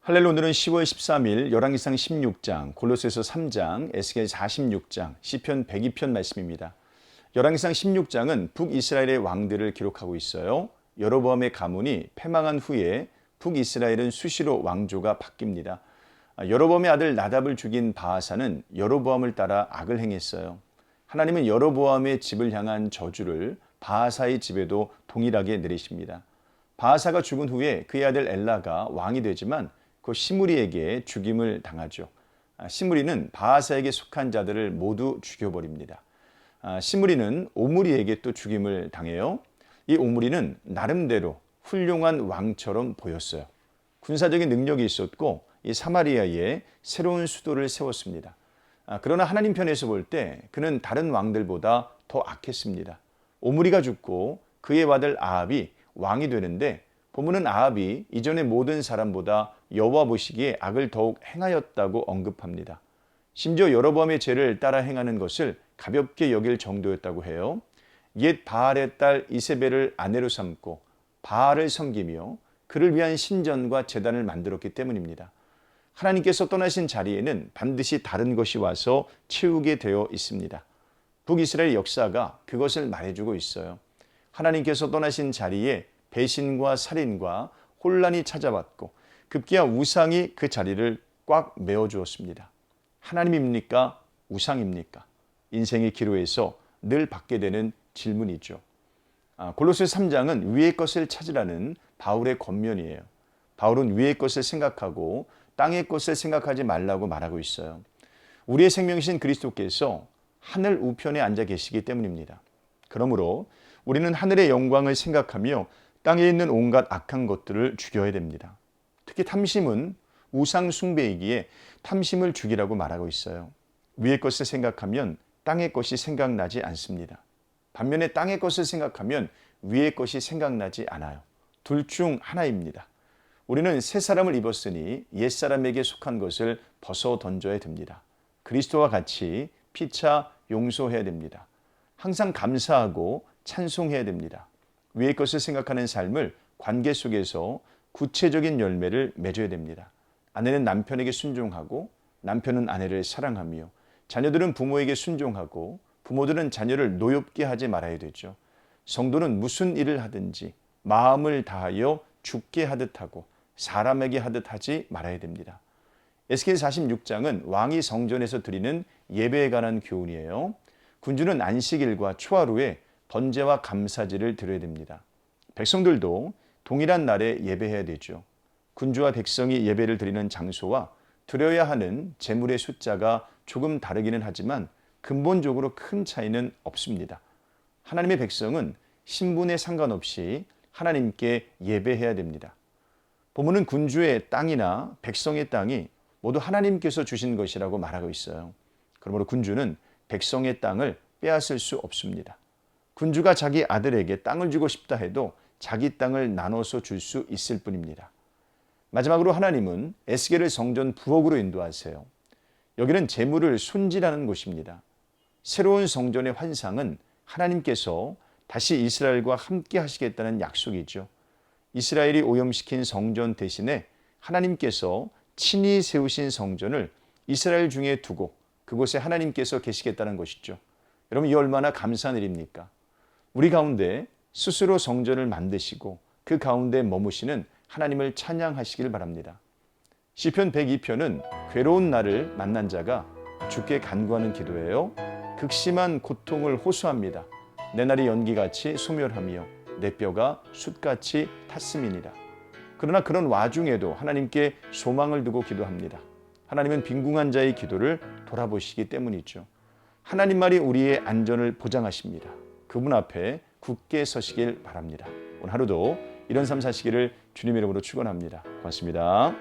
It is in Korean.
할렐루야. 오늘은 10월 13일 열왕기상 16장, 골로새서 3장, 에스겔 46장, 시편 102편 말씀입니다. 열왕기상 16장은 북이스라엘의 왕들을 기록하고 있어요. 여로보암의 가문이 패망한 후에 북이스라엘은 수시로 왕조가 바뀝니다. 여로보암의 아들 나답을 죽인 바하사는 여로보암을 따라 악을 행했어요. 하나님은 여로보암의 집을 향한 저주를 바하사의 집에도 동일하게 내리십니다. 바하사가 죽은 후에 그의 아들 엘라가 왕이 되지만 그 시므리에게 죽임을 당하죠. 시므리는 바하사에게 속한 자들을 모두 죽여버립니다. 시므리는 오므리에게 또 죽임을 당해요. 이 오므리는 나름대로 훌륭한 왕처럼 보였어요. 군사적인 능력이 있었고 이 사마리아에 새로운 수도를 세웠습니다. 그러나 하나님 편에서 볼 때 그는 다른 왕들보다 더 악했습니다. 오므리가 죽고 그의 아들 아합이 왕이 되는데 본문은 아합이 이전의 모든 사람보다 여호와 보시기에 악을 더욱 행하였다고 언급합니다. 심지어 여로보암의 죄를 따라 행하는 것을 가볍게 여길 정도였다고 해요. 옛 바알의 딸 이세벨을 아내로 삼고 바알을 섬기며 그를 위한 신전과 제단을 만들었기 때문입니다. 하나님께서 떠나신 자리에는 반드시 다른 것이 와서 채우게 되어 있습니다. 북이스라엘 역사가 그것을 말해주고 있어요. 하나님께서 떠나신 자리에 배신과 살인과 혼란이 찾아왔고 급기야 우상이 그 자리를 꽉 메워주었습니다. 하나님입니까? 우상입니까? 인생의 기로에서 늘 받게 되는 질문이죠. 골로새 3장은 위의 것을 찾으라는 바울의 권면이에요. 바울은 위의 것을 생각하고 땅의 것을 생각하지 말라고 말하고 있어요. 우리의 생명이신 그리스도께서 하늘 우편에 앉아 계시기 때문입니다. 그러므로 우리는 하늘의 영광을 생각하며 땅에 있는 온갖 악한 것들을 죽여야 됩니다. 특히 탐심은 우상 숭배이기에 탐심을 죽이라고 말하고 있어요. 위의 것을 생각하면 땅의 것이 생각나지 않습니다. 반면에 땅의 것을 생각하면 위의 것이 생각나지 않아요. 둘 중 하나입니다. 우리는 새 사람을 입었으니 옛 사람에게 속한 것을 벗어 던져야 됩니다. 그리스도와 같이 피차 용서해야 됩니다. 항상 감사하고 찬송해야 됩니다. 위의 것을 생각하는 삶을 관계 속에서 구체적인 열매를 맺어야 됩니다. 아내는 남편에게 순종하고 남편은 아내를 사랑하며 자녀들은 부모에게 순종하고 부모들은 자녀를 노엽게 하지 말아야 되죠. 성도는 무슨 일을 하든지 마음을 다하여 죽게 하듯 하고 사람에게 하듯 하지 말아야 됩니다. 에스겔 46장은 왕이 성전에서 드리는 예배에 관한 교훈이에요. 군주는 안식일과 초하루에 번제와 감사제를 드려야 됩니다. 백성들도 동일한 날에 예배해야 되죠. 군주와 백성이 예배를 드리는 장소와 드려야 하는 제물의 숫자가 조금 다르기는 하지만 근본적으로 큰 차이는 없습니다. 하나님의 백성은 신분에 상관없이 하나님께 예배해야 됩니다. 본문은 군주의 땅이나 백성의 땅이 모두 하나님께서 주신 것이라고 말하고 있어요. 그러므로 군주는 백성의 땅을 빼앗을 수 없습니다. 군주가 자기 아들에게 땅을 주고 싶다 해도 자기 땅을 나눠서 줄 수 있을 뿐입니다. 마지막으로 하나님은 에스겔을 성전 부엌으로 인도하세요. 여기는 재물을 손질하는 곳입니다. 새로운 성전의 환상은 하나님께서 다시 이스라엘과 함께 하시겠다는 약속이죠. 이스라엘이 오염시킨 성전 대신에 하나님께서 친히 세우신 성전을 이스라엘 중에 두고 그곳에 하나님께서 계시겠다는 것이죠. 여러분, 이 얼마나 감사한 일입니까? 우리 가운데 스스로 성전을 만드시고 그 가운데 머무시는 하나님을 찬양하시길 바랍니다. 시편 102편은 괴로운 나를 만난 자가 주께 간구하는 기도예요. 극심한 고통을 호소합니다. 내 날이 연기같이 소멸하며 내 뼈가 숯같이 탔음이니라. 그러나 그런 와중에도 하나님께 소망을 두고 기도합니다. 하나님은 빈궁한 자의 기도를 돌아보시기 때문이죠. 하나님 말이 우리의 안전을 보장하십니다. 그분 앞에 굳게 서시길 바랍니다. 오늘 하루도 이런 삶 사시기를 주님의 이름으로 축원합니다. 고맙습니다.